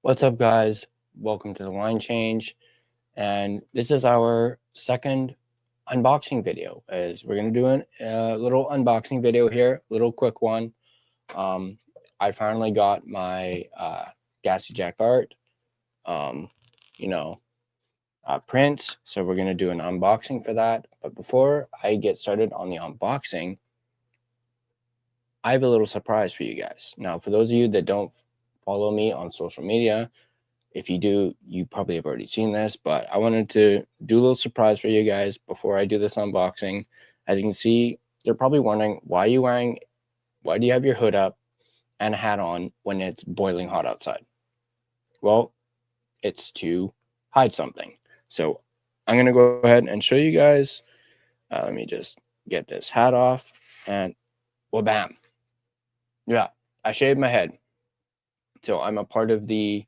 What's up, guys? Welcome to the line change, and this is our second unboxing video. As we're gonna do a little unboxing video here, little quick one. Um, I finally got my Gassy Jack Art, um, you know, print. So we're gonna do an unboxing for that. But before I get started on the unboxing, I have a little surprise for you guys. Now, for those of you that don't follow me on social media, if you do, you probably have already seen this, but I wanted to do a little surprise for you guys before I do this unboxing. As you can see, they're probably wondering why do you have your hood up and a hat on when it's boiling hot outside? Well, it's to hide something. So I'm going to go ahead and show you guys. Let me just get this hat off and well, bam. Yeah, I shaved my head. So I'm a part of the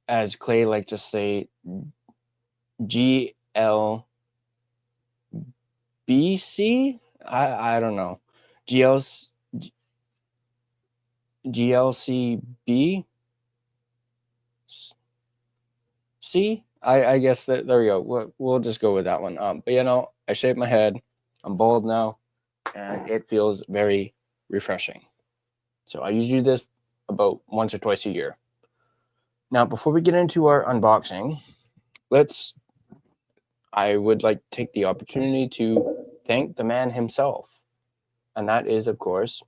as Clay like to say, GLBC. I don't know. GLC, GLCB. C. I guess that there we go. We'll just go with that one. But I shaved my head. I'm bald now, and it feels very refreshing. So I usually do this about once or twice a year. Now, before we get into our unboxing, I would like to take the opportunity to thank the man himself. And that is, of course,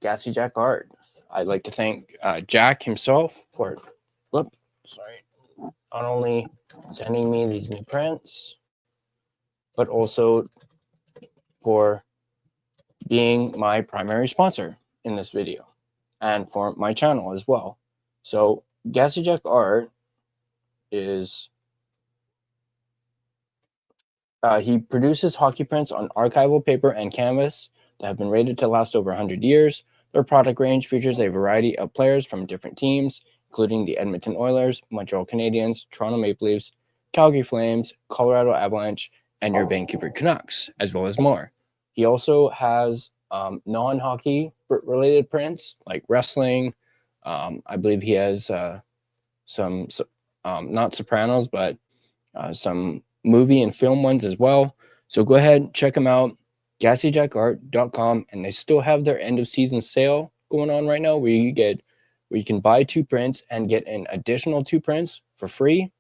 Gassy Jack Art. I'd like to thank Jack himself for, not only sending me these new prints, but also for being my primary sponsor in this video and for my channel as well. So Gassy Jack Art is he produces hockey prints on archival paper and canvas that have been rated to last over 100 years. Their product range features a variety of players from different teams, including the Edmonton Oilers, Montreal Canadiens, Toronto Maple Leafs, Calgary Flames, Colorado Avalanche, and your Vancouver Canucks, as well as more. He also has non-hockey related prints like wrestling. I believe he has some not Sopranos, but some movie and film ones as well. So go ahead, check them out, gassyjackart.com, and they still have their end of season sale going on right now where you can buy 2 prints and get an additional 2 prints for free.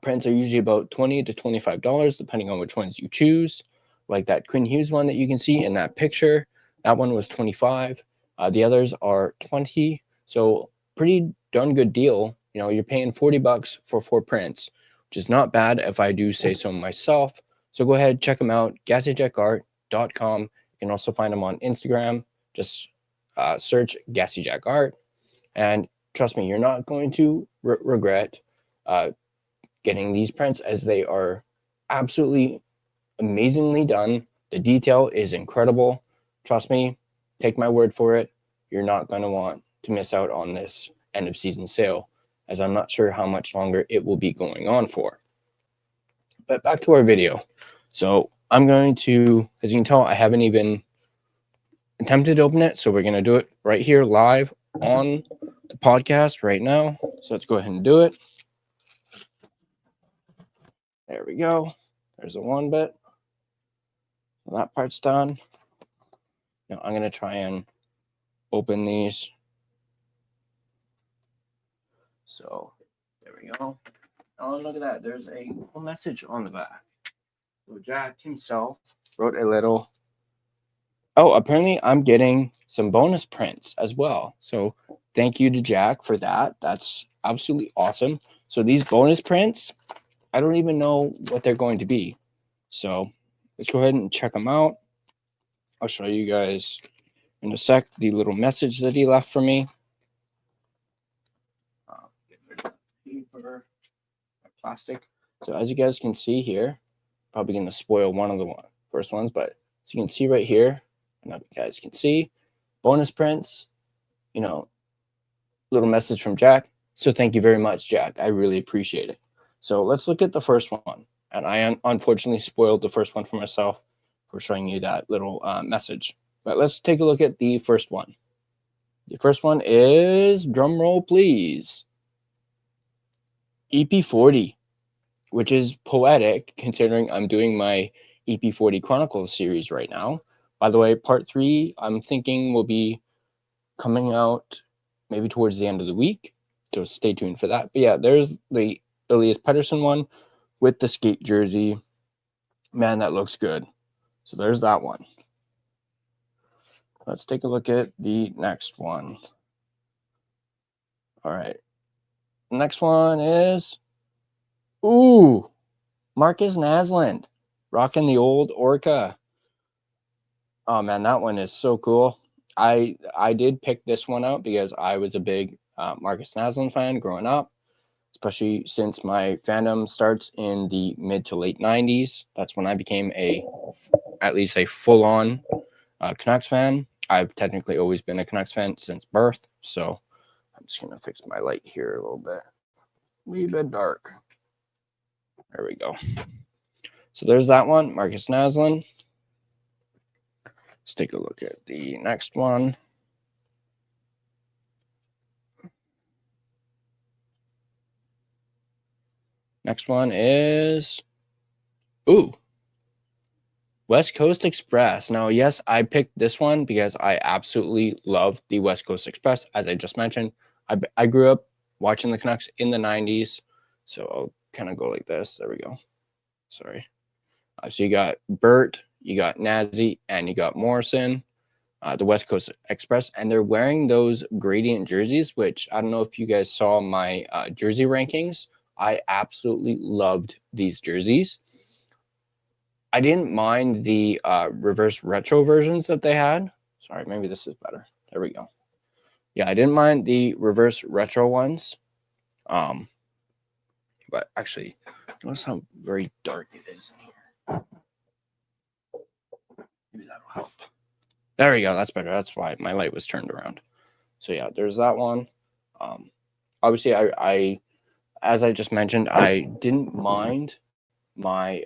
Prints are usually about $20 to $25 depending on which ones you choose. Like that Quinn Hughes one that you can see in that picture, that one was $25. The others are $20. So pretty darn good deal. You're paying $40 for 4 prints, which is not bad if I do say so myself. So go ahead, check them out, gassyjackart.com. You can also find them on Instagram. Just search Gassy Jack Art. And trust me, you're not going to regret getting these prints, as they are absolutely amazingly done. The detail is incredible. Trust me, take my word for it. You're not going to want to miss out on this end of season sale, as I'm not sure how much longer it will be going on for. But back to our video. So I'm going to, as you can tell, I haven't even attempted to open it. So we're going to do it right here live on the podcast right now. So let's go ahead and do it. There we go. There's the one bit. That part's done. Now I'm going to try and open these. So there we go. Oh, look at that. There's a little message on the back. So Jack himself wrote a little. Oh, apparently I'm getting some bonus prints as well. So thank you to Jack for that. That's absolutely awesome. So these bonus prints, I don't even know what they're going to be. So let's go ahead and check them out. I'll show you guys in a sec the little message that he left for me. Get rid of paper, plastic. So as you guys can see here, probably going to spoil one of the first ones, but as you can see right here, I know you guys can see, bonus prints, little message from Jack. So thank you very much, Jack. I really appreciate it. So let's look at the first one. And I unfortunately spoiled the first one for myself for showing you that little message. But let's take a look at the first one. The first one is, drum roll please, EP40, which is poetic considering I'm doing my EP40 Chronicles series right now. By the way, part 3, I'm thinking will be coming out maybe towards the end of the week, so stay tuned for that. But yeah, there's the Elias Pettersson one with the skate jersey. Man, that looks good. So there's that one. Let's take a look at the next one. All right. The next one is, ooh, Marcus Naslund, rocking the old Orca. Oh man, that one is so cool. I did pick this one out because I was a big Marcus Naslund fan growing up, especially since my fandom starts in the mid to late 90s. That's when I became at least a full-on Canucks fan. I've technically always been a Canucks fan since birth, so I'm just gonna fix my light here a little bit. A wee bit dark. There we go. So there's that one, Marcus Naslund. Let's take a look at the next one. Next one is, ooh, West Coast Express. Now, yes, I picked this one because I absolutely love the West Coast Express. As I just mentioned, I grew up watching the Canucks in the 90s. So I'll kind of go like this. There we go. Sorry. So you got Bert, you got Nazi, and you got Morrison, the West Coast Express. And they're wearing those gradient jerseys, which I don't know if you guys saw my jersey rankings. I absolutely loved these jerseys. I didn't mind the reverse retro versions that they had. Sorry, maybe this is better. There we go. Yeah, I didn't mind the reverse retro ones. But actually, notice how very dark it is in here. Maybe that'll help. There we go. That's better. That's why my light was turned around. So yeah, there's that one. Obviously, I as I just mentioned, I didn't mind my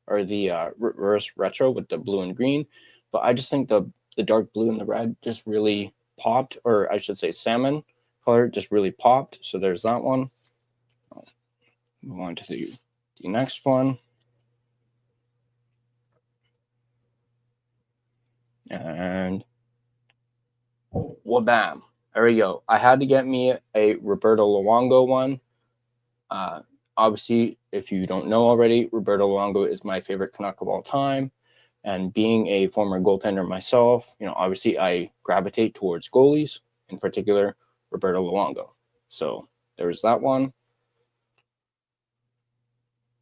reverse retro with the blue and green, but I just think the dark blue and the red just really popped, or I should say salmon color just really popped. So there's that one. I'll move on to the next one. And wha-bam. There we go. I had to get me a Roberto Luongo one. Obviously, if you don't know already, Roberto Luongo is my favorite Canuck of all time. And being a former goaltender myself, obviously I gravitate towards goalies, in particular, Roberto Luongo. So there's that one.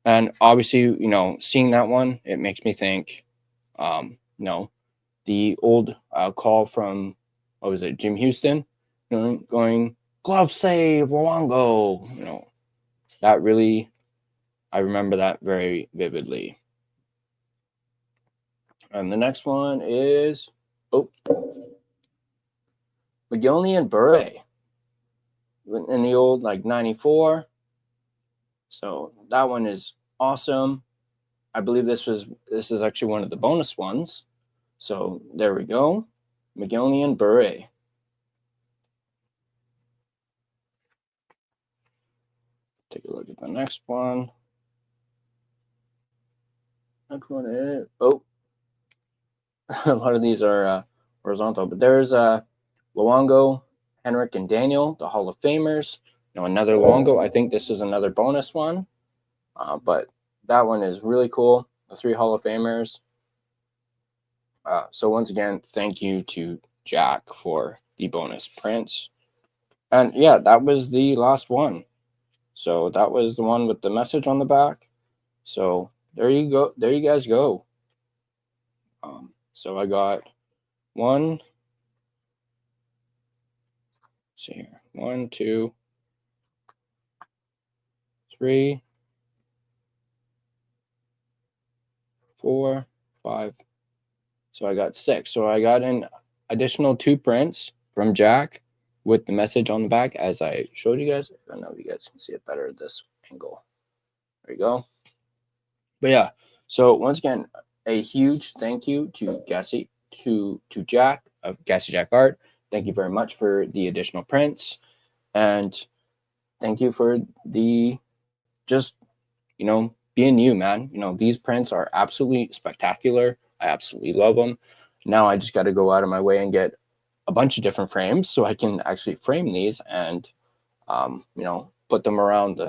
And obviously, seeing that one, it makes me think, the old call from, what was it, Jim Houston, going, glove save, Luongo, that really, I remember that very vividly. And the next one is, McGillney and Bure in the old 94. So that one is awesome. I believe this is actually one of the bonus ones. So there we go. McGillney and Bure. Take a look at the next one. Next one is, a lot of these are horizontal, but there's Luongo, Henrik, and Daniel, the Hall of Famers. Another Luongo. I think this is another bonus one, but that one is really cool. The 3 Hall of Famers. So once again, thank you to Jack for the bonus prints. And yeah, that was the last one. So that was the one with the message on the back. So there you go. There you guys go. So I got 1, let's see here, 1, 2, 3, 4, 5. So I got 6. So I got an additional 2 prints from Jack with the message on the back, as I showed you guys. I don't know if you guys can see it better at this angle. There you go. But yeah, so once again, a huge thank you to Gassy, to Jack of Gassy Jack Art thank you very much for the additional prints, and thank you for the just, being you, man. These prints are absolutely spectacular. I absolutely love them. Now I just got to go out of my way and get a bunch of different frames so I can actually frame these and, put them around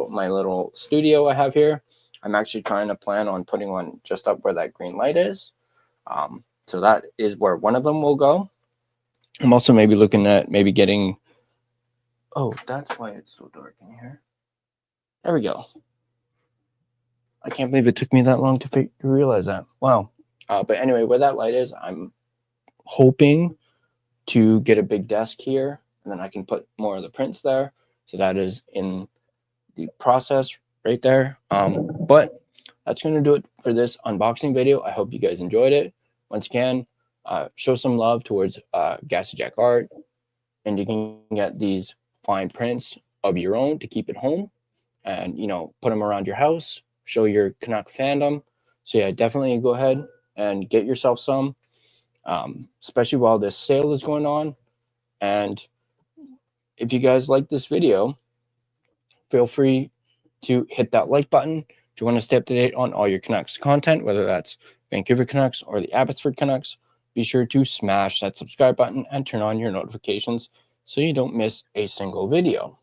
my little studio I have here. I'm actually trying to plan on putting one just up where that green light is. So that is where one of them will go. I'm also maybe looking at maybe getting, oh, that's why it's so dark in here. There we go. I can't believe it took me that long to realize that. Wow. But anyway, where that light is, I'm hoping to get a big desk here, and then I can put more of the prints there. So that is in the process right there. But that's going to do it for this unboxing video. I hope you guys enjoyed it. Once again, show some love towards Gassy Jack Art, and you can get these fine prints of your own to keep at home and, put them around your house, show your Canuck fandom. So yeah, definitely go ahead and get yourself some, especially while this sale is going on. And if you guys like this video, feel free to hit that like button. If you want to stay up to date on all your Canucks content, whether that's Vancouver Canucks or the Abbotsford Canucks, be sure to smash that subscribe button and turn on your notifications so you don't miss a single video.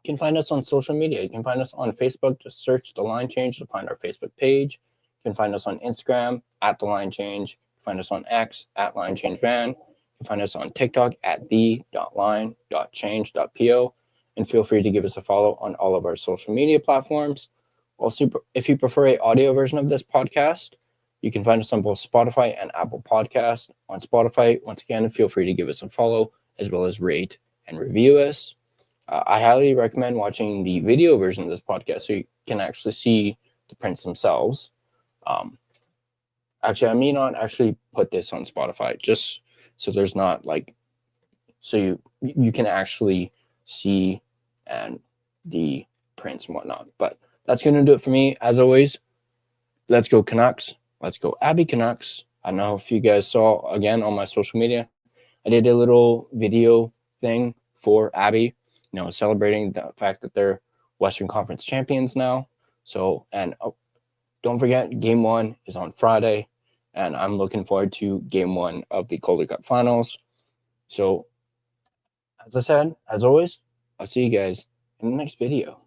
You can find us on social media. You can find us on Facebook. Just search The Line Change to find our Facebook page. You can find us on Instagram at The Line Change. You can find us on X at Line Change Van. You can find us on TikTok at the.line.change.po. And feel free to give us a follow on all of our social media platforms. Also, if you prefer an audio version of this podcast, you can find us on both Spotify and Apple Podcasts. On Spotify, once again, feel free to give us a follow as well as rate and review us. I highly recommend watching the video version of this podcast so you can actually see the prints themselves. Actually, I may not actually put this on Spotify just so there's not so you can actually see and the prints and whatnot. But that's going to do it for me. As always, let's go Canucks. Let's go Abby Canucks. I don't know if you guys saw, again, on my social media, I did a little video thing for Abby, celebrating the fact that they're Western Conference champions now. So, and don't forget, Game 1 is on Friday, and I'm looking forward to Game 1 of the Calder Cup Finals. So, as I said, as always, I'll see you guys in the next video.